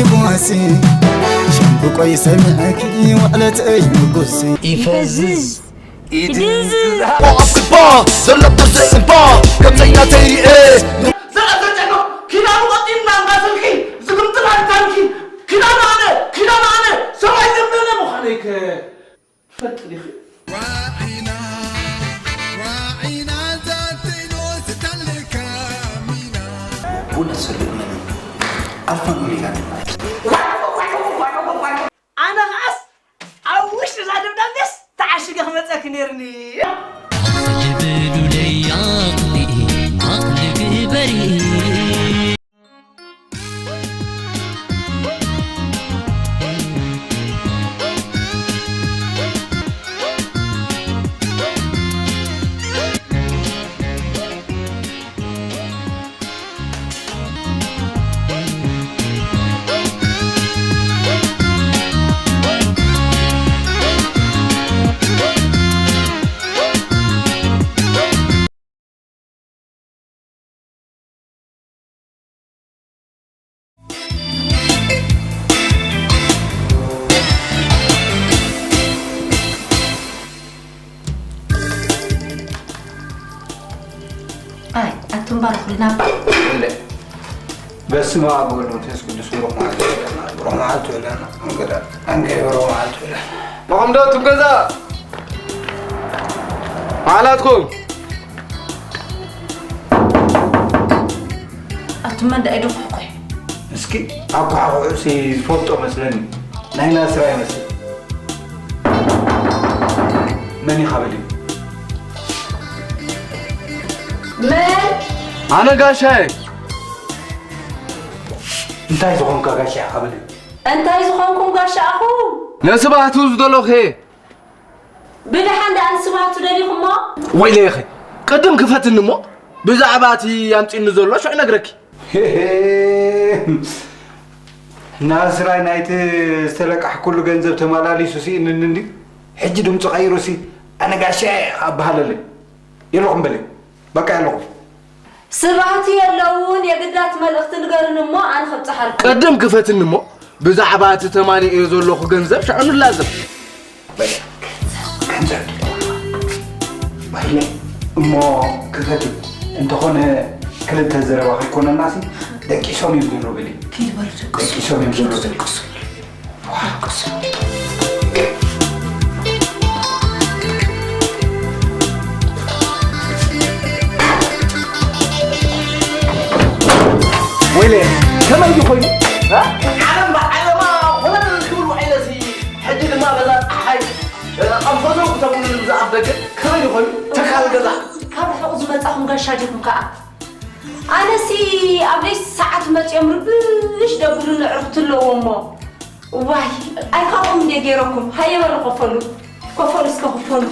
بوسي شنبو كوي سمعكي وعلتي مقصي يفزز يدزز وعصبا زلت السبا كم زينا تيري ايه زلزلتنا كنا نغطينا نغسلكي زقمت الانتانكي كنا معنا سواي زمنا مخانيك فتلي راعينا ذات الوسط الكامينة ولا سلمنا عارفة نقولي لك أنا خاص أوش زادبنا بس تعشق أحمد نيرني جبلوا لي عقلي بريء بارخلنا لا بس ما أقول له تسكت تسوق رومات ولا أنا كذا أنجي رومات ولا محمد تبغى حالاتكم أتمنى أيدك حقي مسكي أبغى سي فوتو مثلاً نحن أسرع مثلاً ماني خبري أنا قاشاي أنت عايز خونك قاشا قبل أنت عايز خونكم قاشا أخو نسبة توزدلو خي بلا حد عن سبعة تدريهم ما ويلي يا أخي قدم كفت النمو بزعباتي أنت إنه زلوا شو نقرك ناس راي نايت استلقح كل جنزب تمالالي سوسي إنني حج دم تغيروا سي أنا قاشا أبهالله يلقم بلي بقى يلقم سبعتي يلون يا قدرات ملقت نقرن ما أنا خبت حرك قدم كفت النمو بزعبات تماني يزول خو جنزب شعنو لازم بلي جنزب بلي مو كفت انت خونه كل تزرع واحد كون الناس دقي شو يبدون بلي كيل برد دقي شو يبدون بلي ويلي كم يجي خوي ها على ما هنا الكبر وعيلتي حجي ما بذا حي أنفسهم تقول المزعف دقة كم يجي خوي تخال كذا كم حوز متأخم قشاجكم كأ أنا سي أبلي ساعة ما تيمربش دبلون عرفت له أمه واي أي خاطم ديجيركم هاي مرة كفلوا اسكفلوا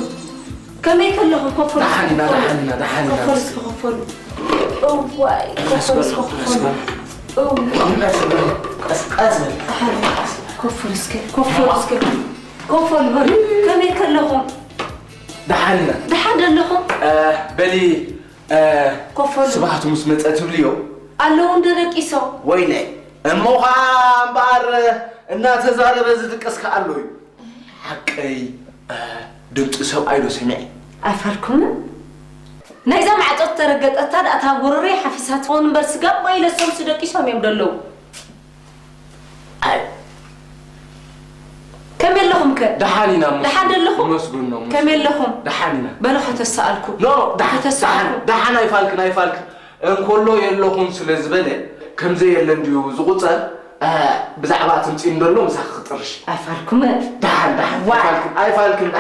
كم يكلهم كفلوا دحنا كفلوا اسكفلوا أوه واي كفلوا اسكفلوا أوه أزمل كفلوا اسكفلوا كفلوا كم يكلهم دحنا لهم بلي كفلوا صباحت مسمت أتبليو الله وندرك إسو ويلي الموخام بار الناس زار رزقك أسكا ألوي حقي دمت سو أيلو سمعي أفركم نايزا مع ترقت أتاد أتابور ريحة في ساتون بس قبل إلى السمس دقي سام يبدلو كم لهم كده دحانينا دحان لهم مسجوننا كم لهم دحانينا بلو حتى سألكم لا دحان يفالك إن كله يلهم سلزبلة كم زي اللي نديو زغطة بزعبات نتين دلهم سخطرش أفركم دحان أيفالكم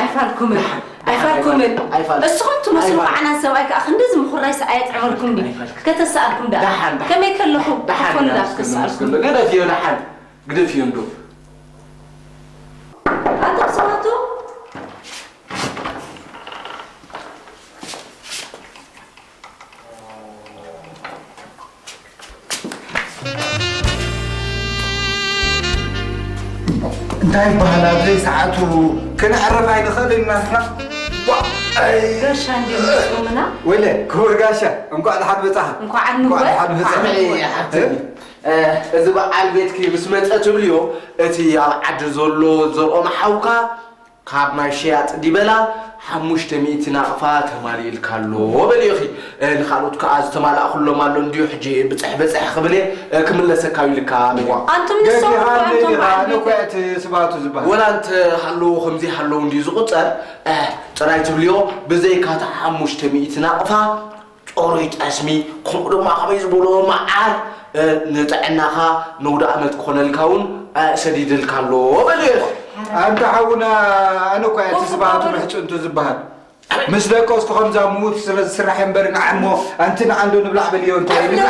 بس خنتم مسلوق عنا سواك أخن لازم خرايس آيات عمركم دي كتسألكم ده كم يكلهم دحان تسألكم قد فيه دحان قد فيه ندو أنت سمعتوا انتهي بهلا زي ساعته كنا عرف هاي دخل الناس قرشان دي مسلمنا ولا كور قاشة انكو على حد بتاعها انكو عنو على حد بتاعها عملي يا حبيبي إذا بعال بيتك بسمة أتبليو أتي على عد زلو زرقو محاوكا كاب ما شيات ديبلا حموش تميت ناقفات مالي الكالو بليخي الخالوت كاز تمال أخلو مالو نديو حجي بتح خبلي كمل سكاوي لكامل أنتم نسوا أنتم أنا كنت سبعة زبان ولا أنت حلو خمسي حلو ندي زقطر تراي تبليو بزي كات حموش تميت ناقفا أوريت أسمي كل ما خبيز بولو معار نتعناها نودا أمد كون الكون سديد الكالو بليخ أنت حاونا أنا كنت سبعة محش أنتو زبان مثلك أسكو خمسة موت سرح ينبرن عمو أنتنا عنده نبلع باليوم تاني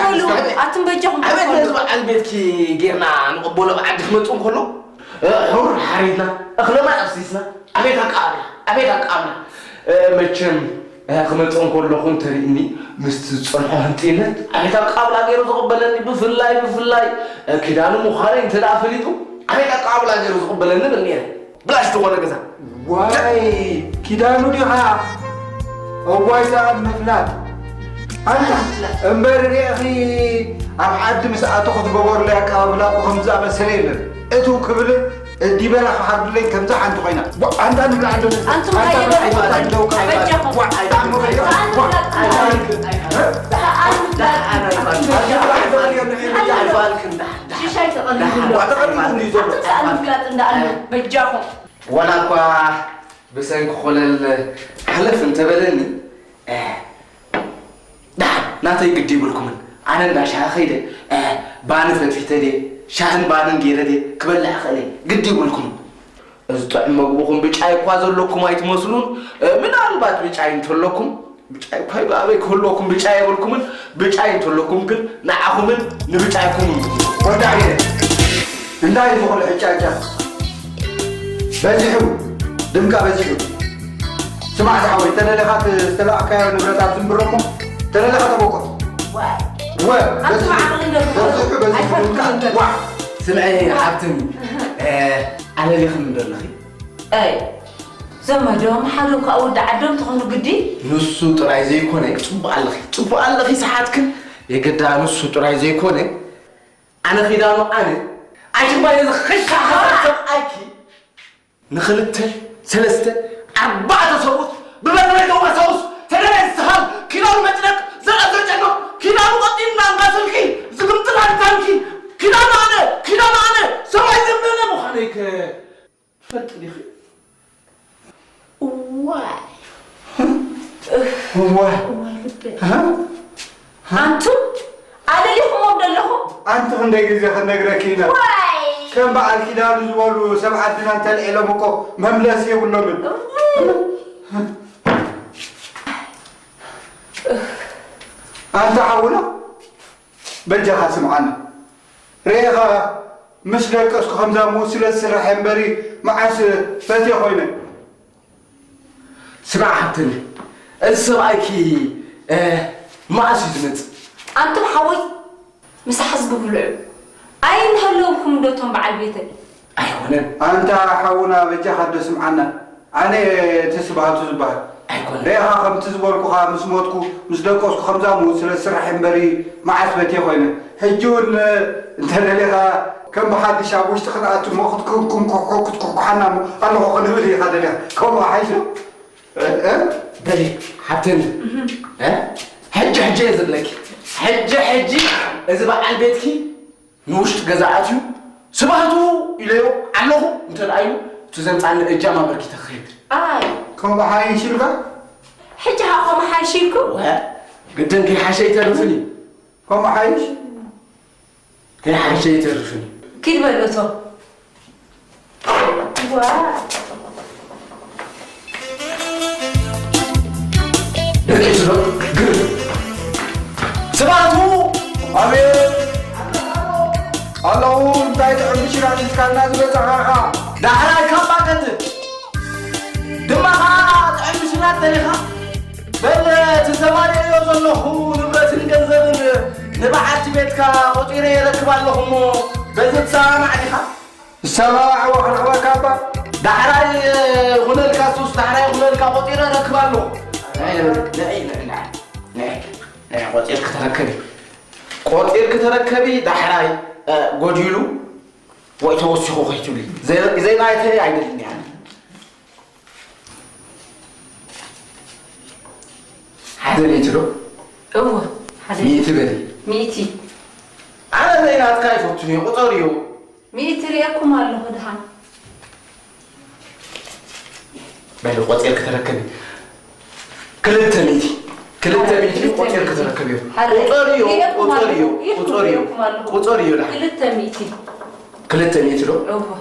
أنتم بيجهم أبد لازم البيت كي جينا نقبله بعد خمسون كله حر حرينا أخلو ما أبسيسنا أبيت أكامنا متشم خمسون كله خن تريني مستصنع هنتينا أبيت أكامنا غير تقبلني بفلاي كدانو مخالين تدافليتو أبيت أكامنا غير تقبلني بالنية بلاش تقول كذا واي كدانو دي ها واي زاد مفلات أنت أمبرر يا أخي أم حد مساعة تأخذ بور لك أبلا وخمسة مسائل أتو قبل دي بلا حد لين كم زح أنتو قينا أنت أنا عنده أنتم هاي بجاهم ولا كوا بسنك خلل حلف انت بدني ناتي قدي بلكم أنا نداش هخيده بانفت في تدي شاهن بانن جيرده كبل خلي قدي بلكم أزطعم مقبوكم بيجاي قازل لكم أي تمسلون من البات بيجاي نتولكم بيجاي باي بابي كلكم بيجاي بلكم بيجاي نتولكم كن نعهم نبيجايكم وداعي نداي فوق الحجاجة بزحو دمكا بزحو سمعت حوي تلالخات تلاقى نبرتات زنبركم تلالخات أبوكم أنتم عقلين لكم سمعي حبتني على اللي خمد الله أي زمدهم حلوك أود عدم تخونوا قدي نصو تراي زي كونك صبوا الله ساعاتك يقدا نصو تراي زي كونك أنا خدانو أنا عشان بايز خش حسب أكي نخلته سلسته 4 صوت ببدل دوما صوت ترى السهل كيلو مترك زرع زرعنا كيلو قطينا غاسلكي زقمت لانتانكي كيلو أنا سواي زمنا مخانيك فتلي خي واي أنتم على اللي هم بدلهم أنت خندق زي خندق كينا واي كم بعد كده نزولوا 7 دينار تلعي لمكو مملاسي ولا من أنت حاوله بجها سمعنا ريها مثلك أسكو خمسة موسلة سرح ينبري معاس فاتي خوينا سمع حبتني السمعكي معاس يزمت أنتم حوي مسحز بقولوا أين هلوكم دوتهم بعد بيتك أيوة أنت حاونا بجها حد سمعنا أنا تسبها أيوة ريها خمس زبوركو خامس موتكو مثلك أسكو خمسة موسلة سرح ينبري معاس فاتي خوينا حجون انت لها كم بحد شابوش تخلعت كم حنامو الله خلولي هذا لها كم حاجه دلي حبتني حج يزلك حج اذا بقى على بيتكي نوشت غزاعتو سباتو اليو علوه انت رايو تزمطان اجاما بركي تخيل كم حايشلك حجها قوم حايشيلكم قدن كي حشي ترفني كم حايش كي حشي ترفني كيف بلوتو واو سباتو أبيت الله انتهيت عمشي راني تكالنا زبزا دعنا كم باكت دماغات عمشي راني تليخا بل تزماني يوزنخو نبرت الجنزل نبعت بيتك وطيري يركب اللهم بزت سامع عليها السماع وخلقوا كابا دعنا هنا الكاسوس دعنا هنا الكاوطيري يركب اللهم لا قوطير كتركبي دحراي قديلو ويتوسخوا خيتولي زي لا يتهي عيدلني يعني حدا ليتلو أوه حدا ميتي بلي ميتي أنا زي ناس كيف وتني قطريو ميتي رياكم الله دهان بلو قطير كتركبي كلتا ميتي قطير كتركبي قطريو لحن كلتا ميتي لو أوه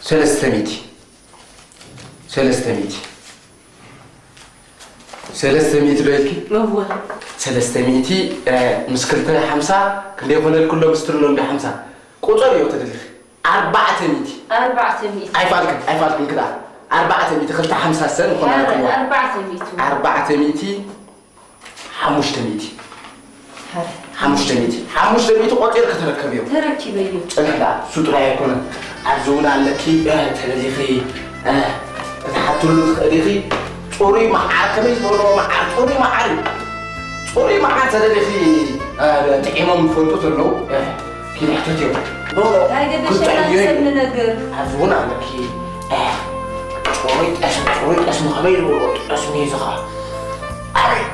سلسة ميتي لوكي أوه سلسة ميتي مسكرتها 5 كلي يكون الكل مسترلون ب5 قطريو تدلخ 4 ميتي أي فالكن كده 4 ميتي خلت 5 سنة وخلنا لكم 4 ميتي 5 ميتي 5 ميتي قطير كتركبيو تركبيو لا سطرا يكون عزونا لكي تلذيخي تحطوا له تلذيخي طوري معار كم يقولوا معار طوري معار تلذيخي تعيمهم فوتو له كي نحتاجه هاي قد شيء نسبنا نقر عزونا لكي طوري اسم خبير اسمي زخا علي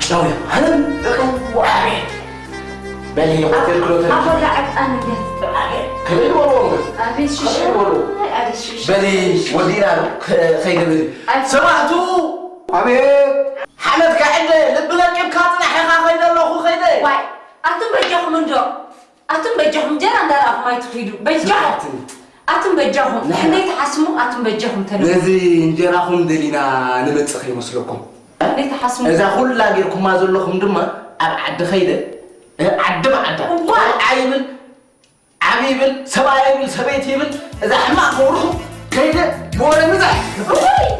شلون هلا بلي قتل كلوتر أقول لعب أنا جت كبير والله أبي شيشة بلي ودينا خير بلي سمعتو أبيت حمد قاعد لبنا كيف كاتنا حقا خير الله خو خير واي أنتم بجاهم من جو أنتم بجاهم جرا دار ما يتخيلوا بجاهم أنتم بجاهم نحن يتحسموا أنتم بجاهم تلو نزي انجراهم دلينا نمتسخي مسلكم يتحسموا إذا كل لاقيكم ما زلكم دم عد خير عد عيبل عبيبل سبايبل سبيتيبل إذا حما قولهم كيدا بولا مزح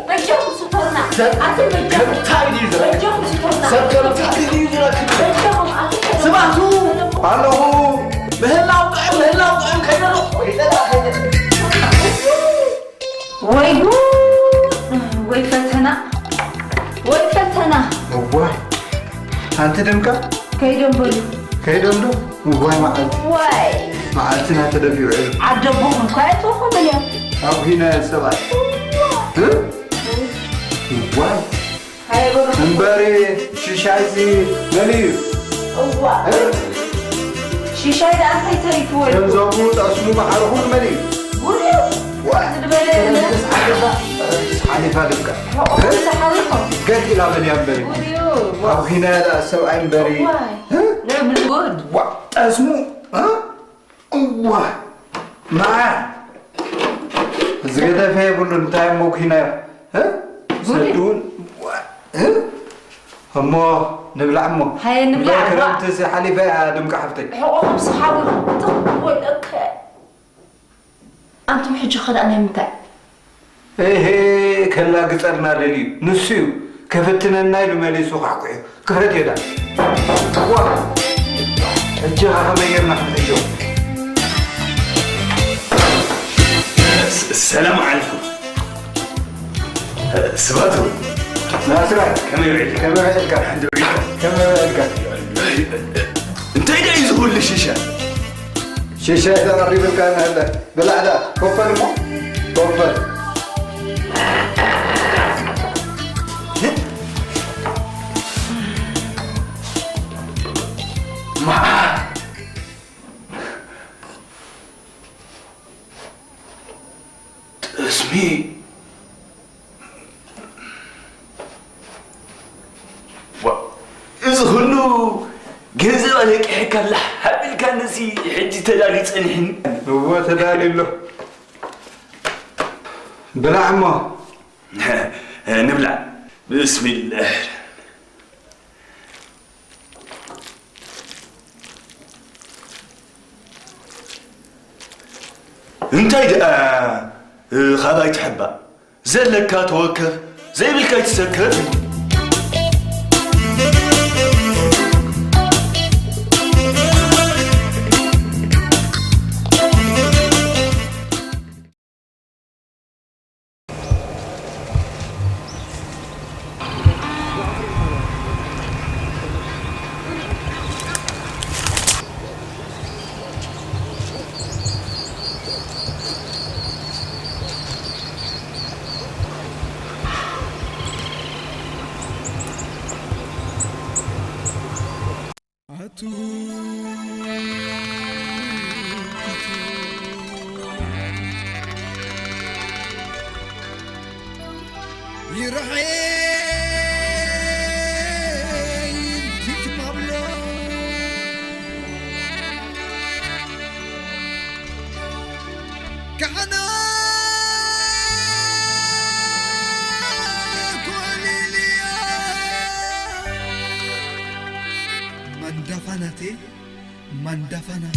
بجاهم سطرنا أنتم بجاهم بجاهم سطرنا سبكر تحديدي بجاهم سمعتوا ألو مهلا وقعم كيدا وي فتنا والله أنت دمك كيدهم بلو كيدهم دو والله واي معلتنا تدفيع عجبهم كايتوهم اليوم أو هنا السبع والله هاي بروح انباري شيشايزي مليو شيشاي ده أنت تريتوي يمزوموت أسلو محرقون مليو قوليو واحد تسعاني فادبك قد إلى من ينبري أو هنا لا سوء انبري نعم الجود اسمو واه معاه زغدا فيه بلو نتاي موك هنا سدون همو نبلع امو هاي نبلع كرمت سي حليفه دمك حفتك حقوقهم صحابي تقول لك أنتم حجة خد أنا متى ايه كلا قصرنا للي نسيو كفتنا النايل مالي سوق حقوي كفت يدا واه الجهة غيرنا في اليوم السلام عليكم سباتو ناصرة كم يعيد كم يعيدك الحمد لله كم يعيدك انت ايه يزغل لي شيشه شيشة إذا قريب كان هذا بلع ده كفر مو كفر اسمي يزغلو جزء عليك حكى له هل كان نسي حجي تدالي تصنحن هو تدالي له بلع ما نبلع بسم الله انت خاباي تحبها زلك توكر زي بالكاي تسكر mandafana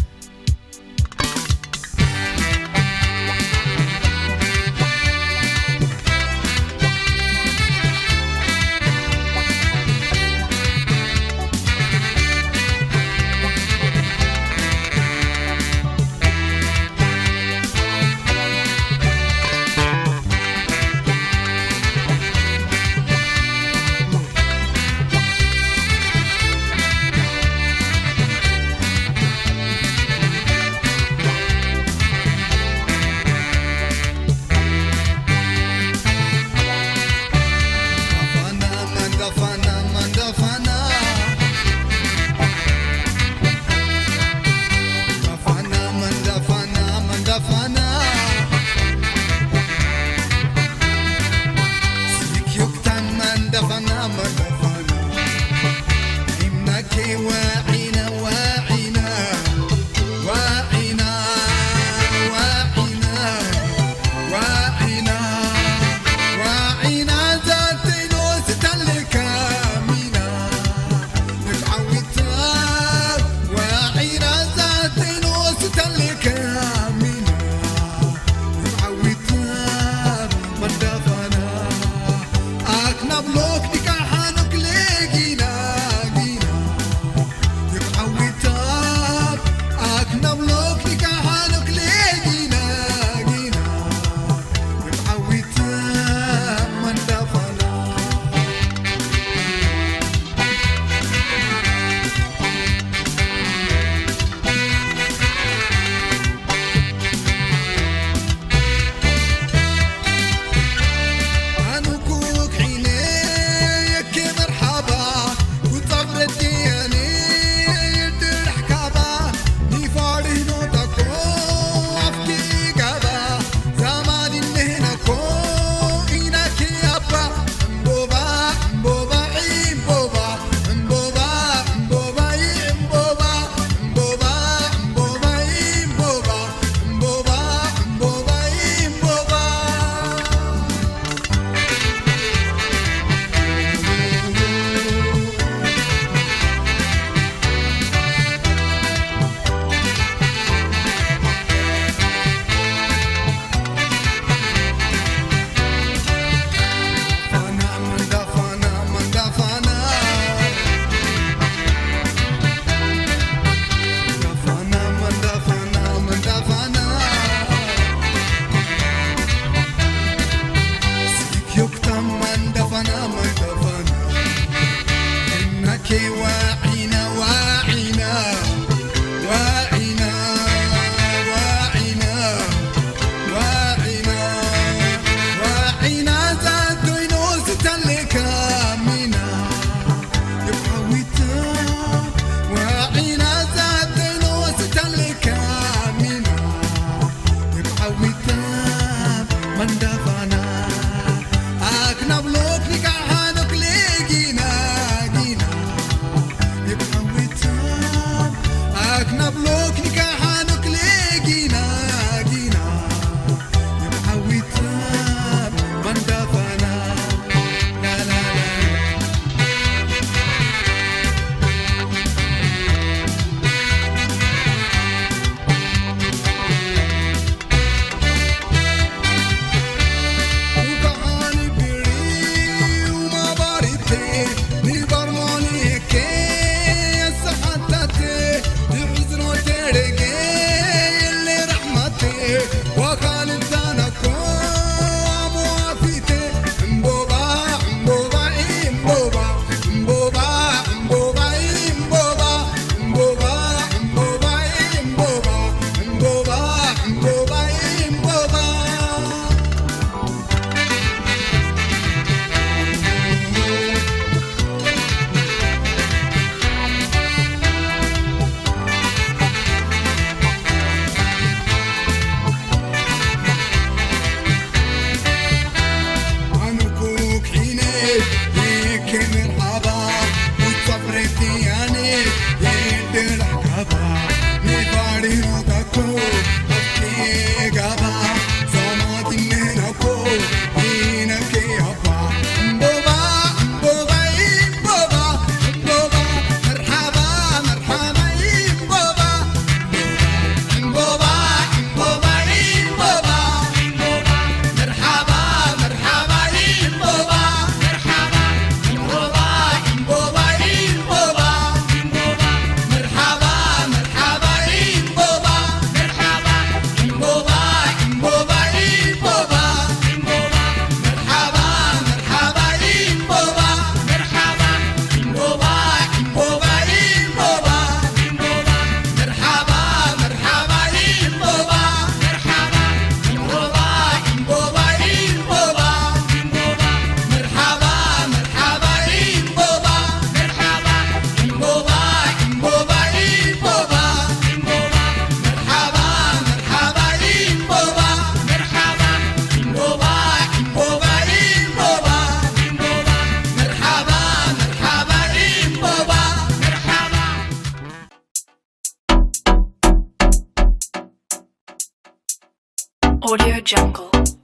Audio Jungle.